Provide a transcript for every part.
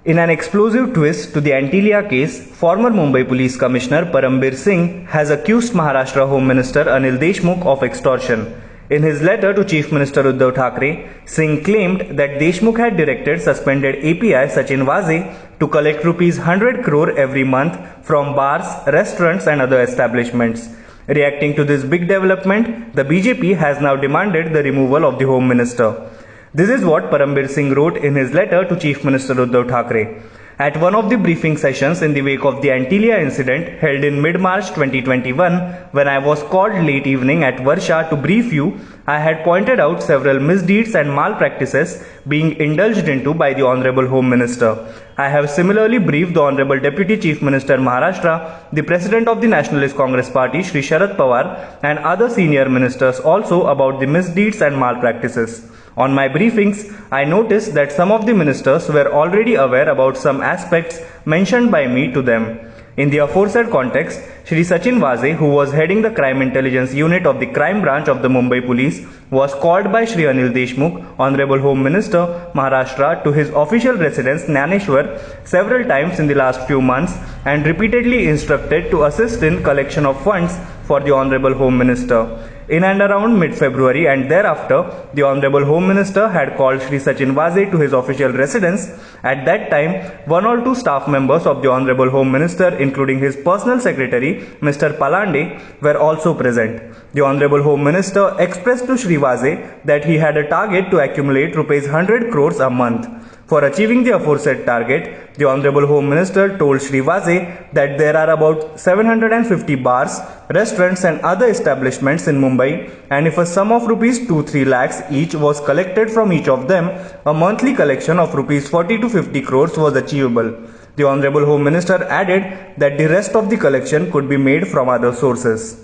In an explosive twist to the Antilia case, former Mumbai Police Commissioner Parambir Singh has accused Maharashtra Home Minister Anil Deshmukh of extortion. In his letter to Chief Minister Uddhav Thackeray, Singh claimed that Deshmukh had directed suspended API Sachin Waze to collect rupees 100 crore every month from bars, restaurants and other establishments. Reacting to this big development, the BJP has now demanded the removal of the Home Minister. This is what Parambir Singh wrote in his letter to Chief Minister Uddhav Thackeray. At one of the briefing sessions in the wake of the Antilia incident held in mid-March 2021, when I was called late evening at Varsha to brief you, I had pointed out several misdeeds and malpractices being indulged into by the Honorable Home Minister. I have similarly briefed the Honorable Deputy Chief Minister Maharashtra, the President of the Nationalist Congress Party Shri Sharad Pawar and other senior ministers also about the misdeeds and malpractices. On my briefings, I noticed that some of the ministers were already aware about some aspects mentioned by me to them. In the aforesaid context, Shri Sachin Waze, who was heading the Crime Intelligence Unit of the Crime Branch of the Mumbai Police, was called by Shri Anil Deshmukh, Honorable Home Minister, Maharashtra, to his official residence Knaneshwar several times in the last few months and repeatedly instructed to assist in collection of funds for the Honorable Home Minister. In and around mid-February and thereafter, the Honorable Home Minister had called Shri Sachin Waze to his official residence. At that time, one or two staff members of the Honorable Home Minister, including his personal secretary, Mr. Palande, were also present. The Honorable Home Minister expressed to Shri Waze that he had a target to accumulate rupees 100 crores a month. For achieving the aforesaid target, the Honorable Home Minister told Shri Waze that there are about 750 bars, restaurants and other establishments in Mumbai, and if a sum of rupees 2-3 lakhs each was collected from each of them, a monthly collection of rupees 40 to 50 crores was achievable. The Honorable Home Minister added that the rest of the collection could be made from other sources.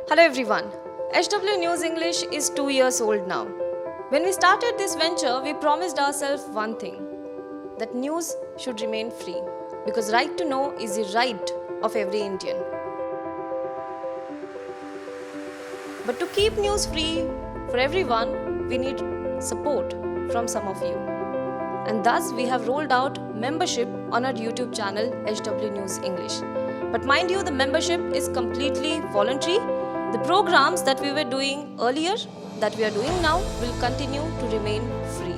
Hello everyone. HW News English is 2 years old now. When we started this venture, we promised ourselves one thing, that news should remain free, because right to know is the right of every Indian. But to keep news free for everyone, we need support from some of you. And thus we have rolled out membership on our YouTube channel HW News English. But mind you, the membership is completely voluntary. The programs that we were doing earlier, that we are doing now, will continue to remain free.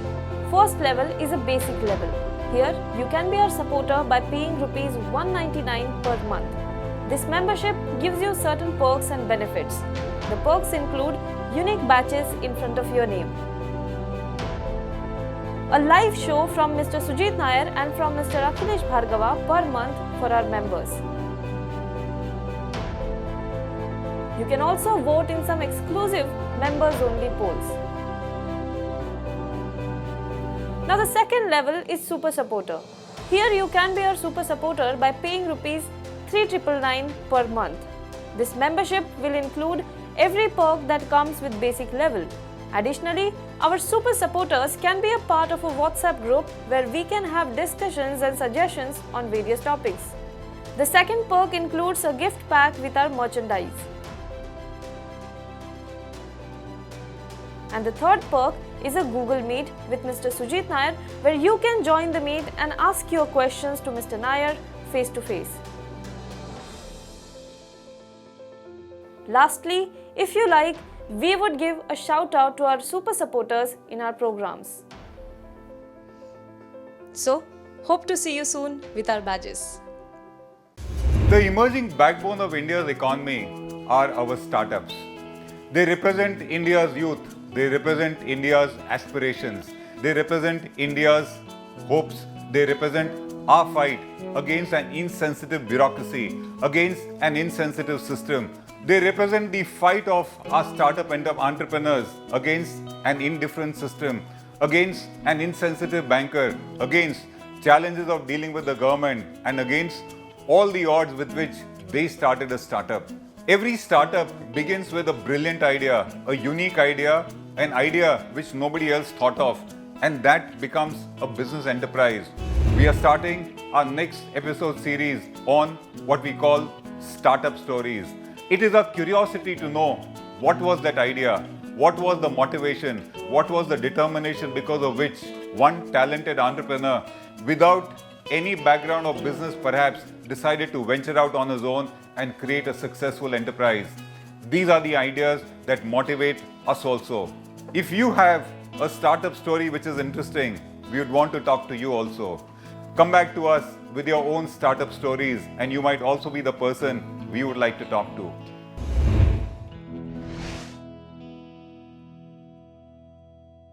First level is a basic level. Here, you can be our supporter by paying rupees 199 per month. This membership gives you certain perks and benefits. The perks include unique badges in front of your name, a live show from Mr. Sujit Nair and from Mr. Akhilesh Bhargava per month for our members. You can also vote in some exclusive members-only polls. Now the second level is Super Supporter. Here you can be our Super Supporter by paying rupees 3,999 per month. This membership will include every perk that comes with basic level. Additionally, our Super Supporters can be a part of a WhatsApp group where we can have discussions and suggestions on various topics. The second perk includes a gift pack with our merchandise. And the third perk is a Google Meet with Mr. Sujit Nair, where you can join the meet and ask your questions to Mr. Nair face to face. Lastly, if you like, we would give a shout out to our super supporters in our programs. So, hope to see you soon with our badges. The emerging backbone of India's economy are our startups. They represent India's youth. They represent India's aspirations. They represent India's hopes. They represent our fight against an insensitive bureaucracy, against an insensitive system. They represent the fight of our startup entrepreneurs against an indifferent system, against an insensitive banker, against challenges of dealing with the government, and against all the odds with which they started a startup. Every startup begins with a brilliant idea, a unique idea, an idea which nobody else thought of, and that becomes a business enterprise. We are starting our next episode series on what we call startup stories. It is a curiosity to know what was that idea, What was the motivation? What was the determination because of which one talented entrepreneur, without any background of business perhaps, decided to venture out on his own and create a successful enterprise? These are the ideas that motivate us also. If you have a startup story which is interesting, we would want to talk to you also. Come back to us with your own startup stories, and you might also be the person we would like to talk to.